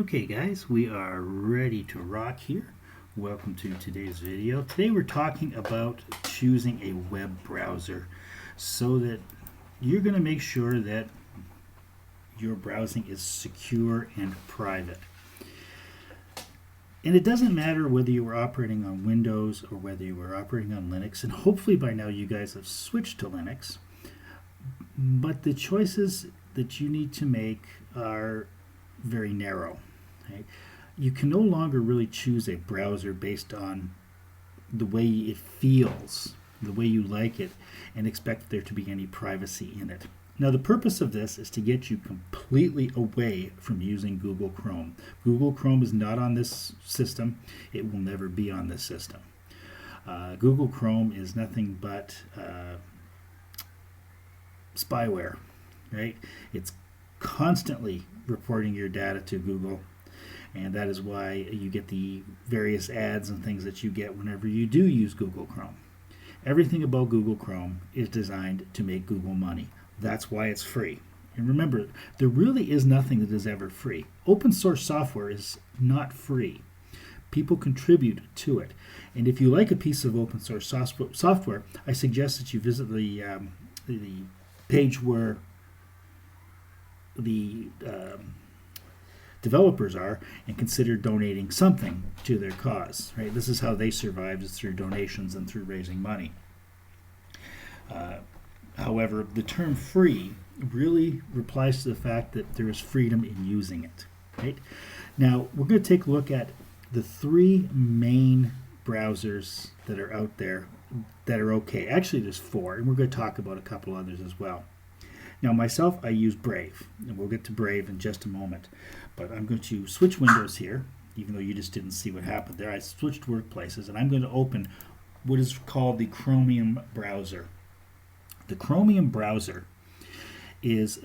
Okay guys, we are ready to rock here. Welcome to today's video. Today we're talking about choosing a web browser so that you're going to make sure that your browsing is secure and private. And it doesn't matter whether you were operating on Windows or whether you were operating on Linux, and hopefully by now you guys have switched to Linux, but the choices that you need to make are very narrow. Right? You can no longer really choose a browser based on the way it feels, the way you like it, and expect there to be any privacy in it. Now, the purpose of this is to get you completely away from using Google Chrome. Google Chrome is not on this system. It will never be on this system. Google Chrome is nothing but spyware, right? It's constantly reporting your data to Google, and that is why you get the various ads and things that you get whenever you do use Google Chrome. Everything about Google Chrome is designed to make Google money. That's why it's free. And remember, there really is nothing that is ever free. Open source software is not free. People contribute to it. And if you like a piece of open source software, I suggest that you visit the page where the developers are and consider donating something to their cause. Right? This is how they survive, is through donations and through raising money. However, the term free really applies to the fact that there is freedom in using it. Right? Now, we're going to take a look at the three main browsers that are out there that are okay. Actually, there's four, and we're going to talk about a couple others as well. Now, myself, I use Brave, and we'll get to Brave in just a moment. But I'm going to switch windows here, even though you just didn't see what happened there. I switched workplaces, and I'm going to open what is called the Chromium browser. The Chromium browser is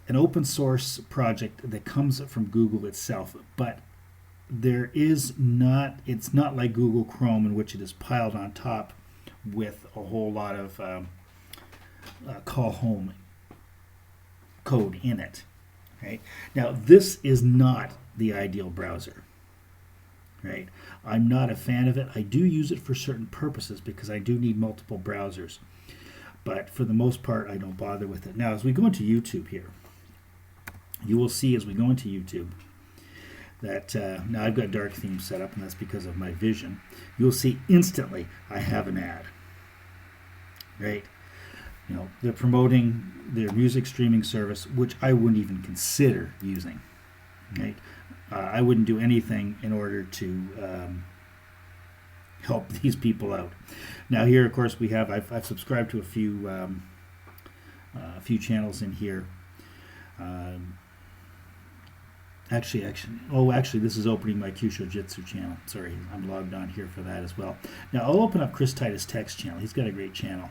an open source project that comes from Google itself, but it's not like Google Chrome, in which it is piled on top with a whole lot of call home code in it. Right? Now, this is not the ideal browser. Right? I'm not a fan of it. I do use it for certain purposes because I do need multiple browsers. But for the most part, I don't bother with it. Now, as we go into YouTube here, you will see as we go into YouTube that now I've got dark themes set up, and that's because of my vision. You'll see instantly I have an ad. Right? You know, they're promoting their music streaming service, which I wouldn't even consider using. Right? I wouldn't do anything in order to help these people out. Now, here, of course, we have I've subscribed to a few channels in here. Actually, this is opening my Kyusho Jitsu channel. Sorry, I'm logged on here for that as well. Now, I'll open up Chris Titus Tech's channel. He's got a great channel.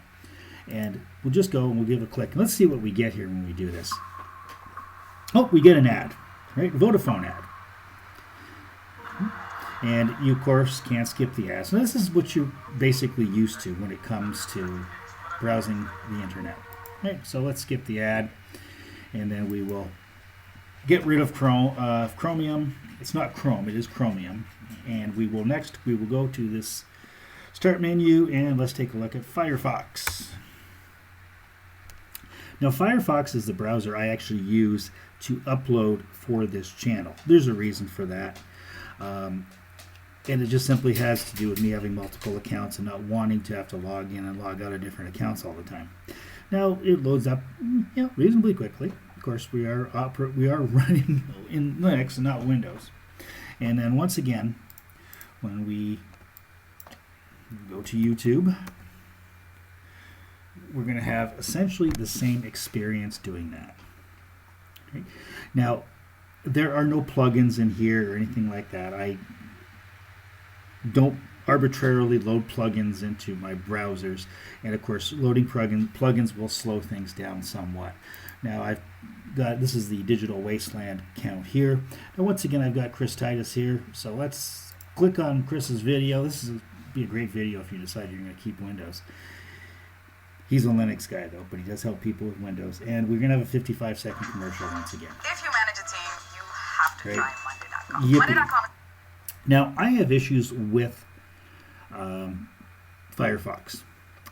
And we'll just go and we'll give a click. And let's see what we get here when we do this. Oh, we get an ad, right? Vodafone ad. And you, of course, can't skip the ads. So this is what you're basically used to when it comes to browsing the internet. Right, so let's skip the ad, and then we will get rid of Chromium. It's not Chrome, it is Chromium. And we will go to this start menu, and let's take a look at Firefox. Now, Firefox is the browser I actually use to upload for this channel. There's a reason for that. And it just simply has to do with me having multiple accounts and not wanting to have to log in and log out of different accounts all the time. Now, it loads up reasonably quickly. Of course, we are running in Linux and not Windows. And then once again, when we go to YouTube, we're going to have essentially the same experience doing that. Okay? Now, there are no plugins in here or anything like that. I don't arbitrarily load plugins into my browsers, and of course, loading plugins will slow things down somewhat. Now, this is the Digital Wasteland account here. And once again, I've got Chris Titus here, so let's click on Chris's video. This would be a great video if you decide you're going to keep Windows. He's a Linux guy, though, but he does help people with Windows. And we're going to have a 55-second commercial once again. If you manage a team, you have to Right? Yippee. Now, I have issues with Firefox.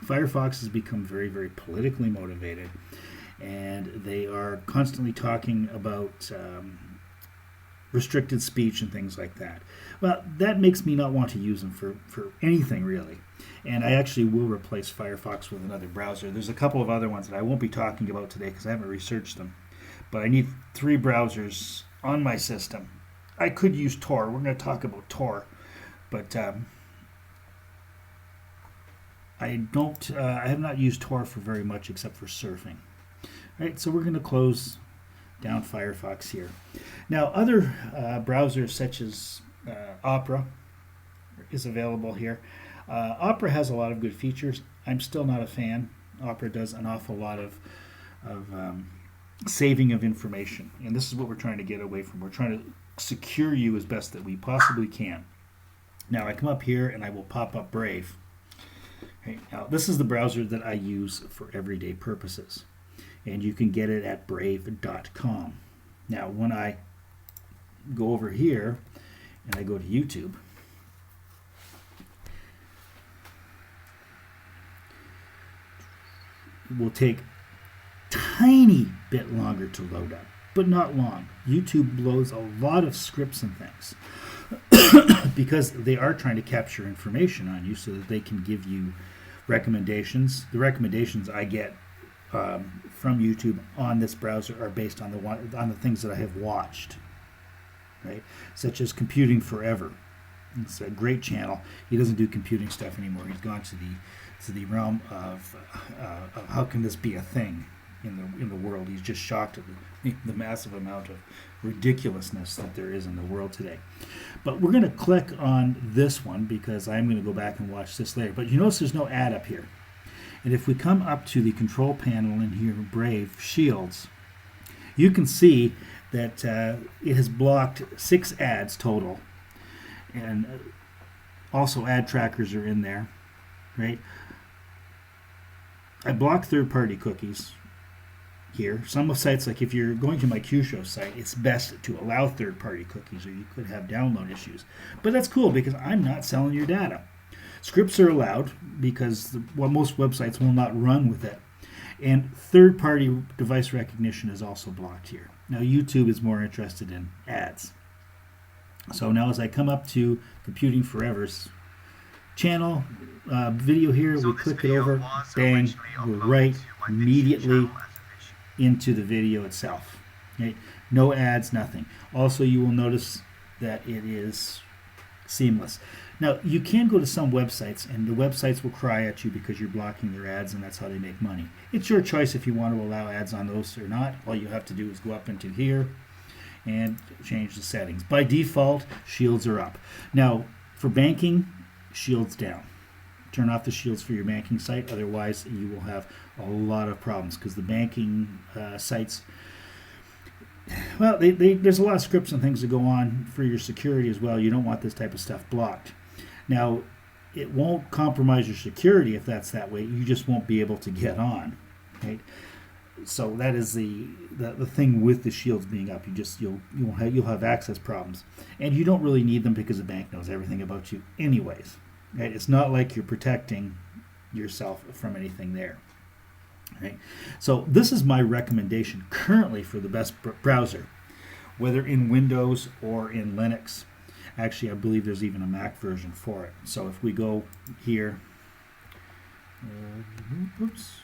Firefox has become very, very politically motivated, and they are constantly talking about restricted speech and things like that. Well, that makes me not want to use them for anything really. And I actually will replace Firefox with another browser. There's a couple of other ones that I won't be talking about today because I haven't researched them. But I need 3 browsers on my system. I could use Tor. We're going to talk about Tor. But I have not used Tor for very much except for surfing. All right, so we're going to close down Firefox here. Now, other browsers such as Opera is available here. Opera has a lot of good features. I'm still not a fan. Opera does an awful lot of saving of information, and this is what we're trying to get away from. We're trying to secure you as best that we possibly can. Now, I come up here and I will pop up Brave. Okay, now, this is the browser that I use for everyday purposes, and you can get it at brave.com. Now, when I go over here and I go to YouTube, it will take tiny bit longer to load up, but not long. YouTube loads a lot of scripts and things because they are trying to capture information on you so that they can give you recommendations. The recommendations I get from YouTube on this browser are based on the things that I have watched, right? Such as Computing Forever. It's a great channel. He doesn't do computing stuff anymore. He's gone to the realm of how can this be a thing in the world. He's just shocked at the massive amount of ridiculousness that there is in the world today. But we're going to click on this one because I'm going to go back and watch this later. But you notice there's no ad up here. And if we come up to the control panel in here, Brave Shields, you can see that it has blocked 6 ads total. And also ad trackers are in there, right? I block third-party cookies here. Some sites, like if you're going to my QShow site, it's best to allow third-party cookies or you could have download issues. But that's cool because I'm not selling your data. Scripts are allowed because most websites will not run with it. And third-party device recognition is also blocked here. Now YouTube is more interested in ads. So now as I come up to Computing Forever's channel video here, we click it over, bang, we're right immediately into the video itself. Okay? No ads, nothing. Also, you will notice that it is seamless. Now, you can go to some websites, and the websites will cry at you because you're blocking their ads, and that's how they make money. It's your choice if you want to allow ads on those or not. All you have to do is go up into here and change the settings. By default, shields are up. Now, for banking, shields down. Turn off the shields for your banking site, otherwise you will have a lot of problems because the banking sites, well, there's a lot of scripts and things that go on for your security as well. You don't want this type of stuff blocked. Now, it won't compromise your security if that's that way. You just won't be able to get on, right? So that is the thing with the shields being up. You'll have access problems, and you don't really need them because the bank knows everything about you anyways. Right? It's not like you're protecting yourself from anything there. Right? So this is my recommendation currently for the best browser, whether in Windows or in Linux. Actually, I believe there's even a Mac version for it. So if we go here, oops.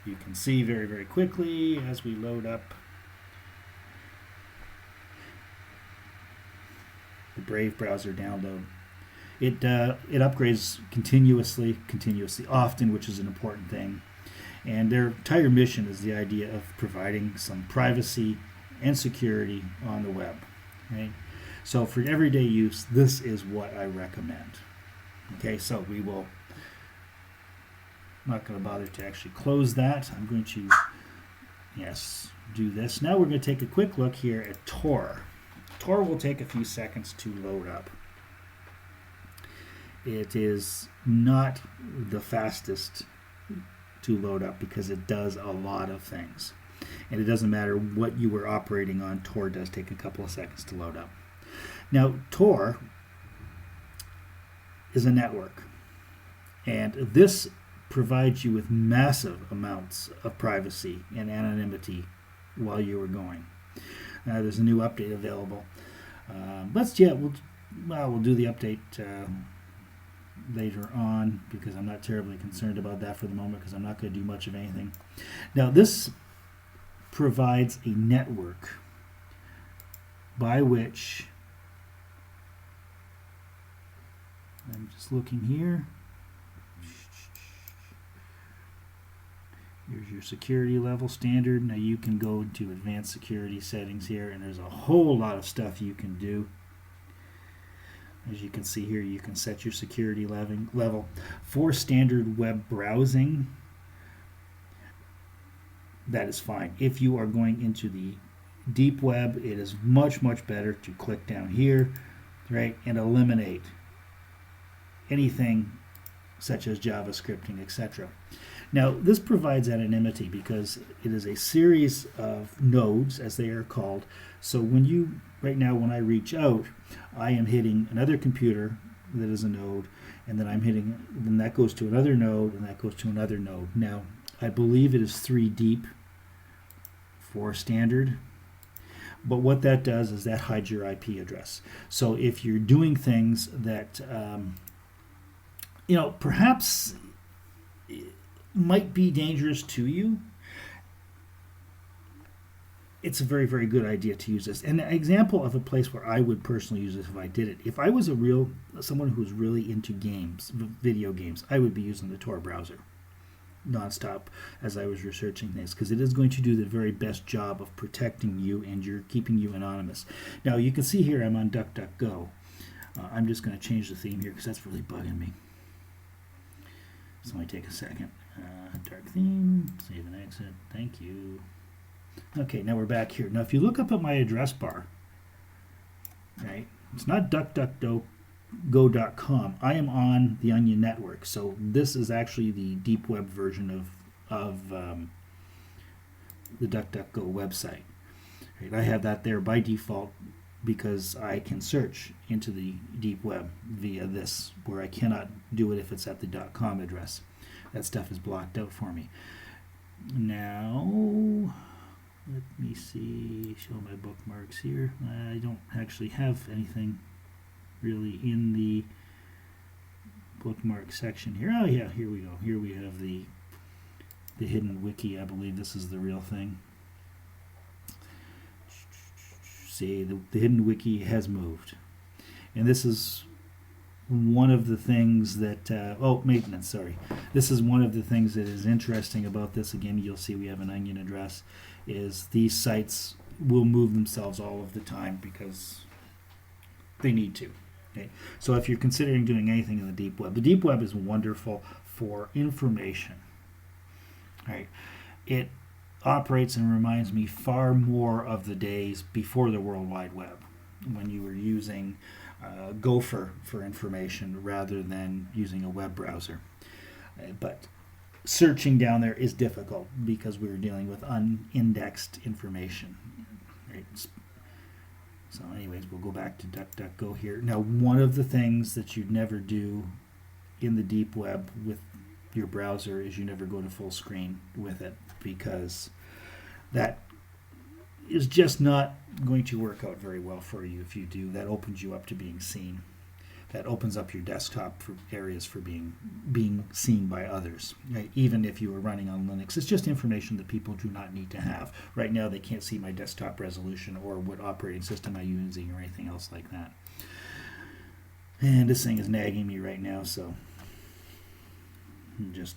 You can see very, very quickly as we load up the Brave browser download. It upgrades continuously, often, which is an important thing. And their entire mission is the idea of providing some privacy and security on the web. Right? So for everyday use, this is what I recommend. Okay, so we will. I'm not going to bother to actually close that. I'm going to, do this. Now we're going to take a quick look here at Tor. Tor will take a few seconds to load up. It is not the fastest to load up because it does a lot of things. And it doesn't matter what you were operating on, Tor does take a couple of seconds to load up. Now, Tor is a network, and this provides you with massive amounts of privacy and anonymity while you are going. There's a new update available. We'll do the update later on, because I'm not terribly concerned about that for the moment, because I'm not going to do much of anything. Now, this provides a network by which, I'm just looking here. Here's your security level standard. Now you can go into advanced security settings here, and there's a whole lot of stuff you can do. As you can see here, you can set your security level. For standard web browsing, that is fine. If you are going into the deep web, it is much, much better to click down here, right, and eliminate anything such as JavaScripting, etc. Now, this provides anonymity because it is a series of nodes, as they are called. So right now, when I reach out, I am hitting another computer that is a node, and then that goes to another node, and that goes to another node. Now, I believe it is 3 deep for standard, but what that does is that hides your IP address. So if you're doing things that, perhaps might be dangerous to you, it's a very, very good idea to use this. And an example of a place where I would personally use this if I did it, if I was someone who was really into games, video games, I would be using the Tor browser nonstop as I was researching this, because it is going to do the very best job of protecting you and keeping you anonymous. Now, you can see here I'm on DuckDuckGo. I'm just going to change the theme here because that's really bugging me. So let me take a second. Dark theme, save and exit. Thank you. Okay, now we're back here. Now, if you look up at my address bar, right, it's not duckduckgo.com. I am on the Onion network, so this is actually the deep web version of the DuckDuckGo website. Right, I have that there by default because I can search into the deep web via this, where I cannot do it if it's at the .com address. That stuff is blocked out for me. Now, let me see, show my bookmarks here. I don't actually have anything really in the bookmark section here. Oh yeah, here we go. Here we have the hidden wiki. I believe this is the real thing. See, the hidden wiki has moved. And this is one of the things that, maintenance, sorry. This is one of the things that is interesting about this. Again, you'll see we have an Onion address, is these sites will move themselves all of the time because they need to. Okay? So if you're considering doing anything in the deep web is wonderful for information. All right. It operates and reminds me far more of the days before the World Wide Web, when you were using Gopher for information rather than using a web browser. But searching down there is difficult because we were dealing with unindexed information. Right? So anyways, we'll go back to DuckDuckGo here. Now, one of the things that you'd never do in the deep web with your browser is you never go to full screen with it, because that is just not going to work out very well for you if you do. That opens you up to being seen. That opens up your desktop for areas for being seen by others. Right? Even if you are running on Linux, it's just information that people do not need to have. Right now, they can't see my desktop resolution or what operating system I'm using or anything else like that. And this thing is nagging me right now, so just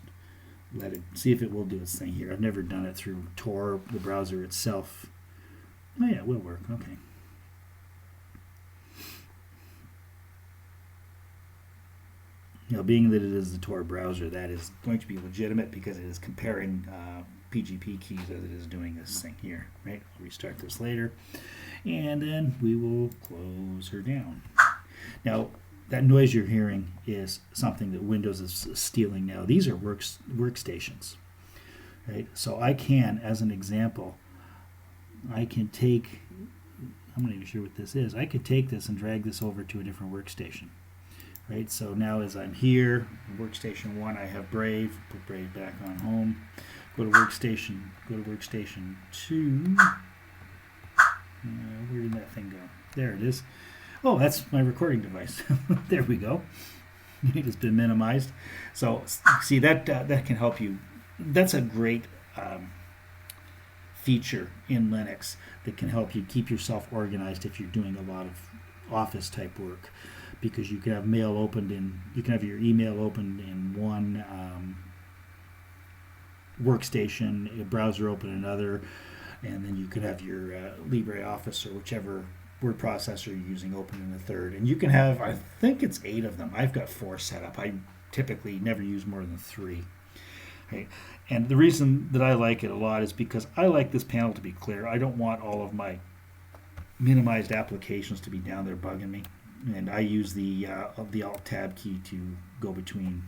let it see if it will do its thing here. I've never done it through Tor, the browser itself. Oh yeah, it will work. Okay. Now, being that it is the Tor browser, that is going to be legitimate because it is comparing PGP keys as it is doing this thing here. Right? I'll restart this later, and then we will close her down. Now, that noise you're hearing is something that Windows is stealing now. These are workstations. right? So I can, as an example, I can take, I'm not even sure what this is. I could take this and drag this over to a different workstation, right? So now as I'm here, workstation 1, I have Brave. Put Brave back on home. Go to workstation 2. Where did that thing go? There it is. Oh, that's my recording device. There we go. It has been minimized. So see, that can help you. That's a great feature in Linux that can help you keep yourself organized if you're doing a lot of office type work, because you can have you can have your email opened in one workstation, a browser open in another, and then you can have your LibreOffice or whichever word processor you're using open in the third. And you can have, I think it's 8 of them. I've got 4 set up. I typically never use more than 3. Right? And the reason that I like it a lot is because I like this panel to be clear. I don't want all of my minimized applications to be down there bugging me. And I use the Alt-Tab key to go between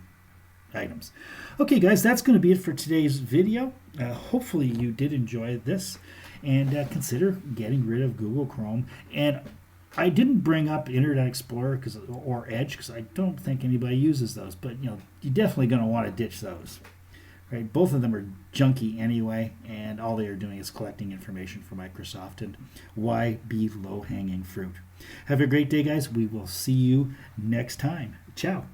items. Okay, guys, that's going to be it for today's video. Hopefully you did enjoy this, and consider getting rid of Google Chrome. And I didn't bring up Internet Explorer or Edge because I don't think anybody uses those, but you're definitely going to want to ditch those. Right? Both of them are junky anyway, and all they are doing is collecting information for Microsoft. And why be low-hanging fruit? Have a great day, guys. We will see you next time. Ciao.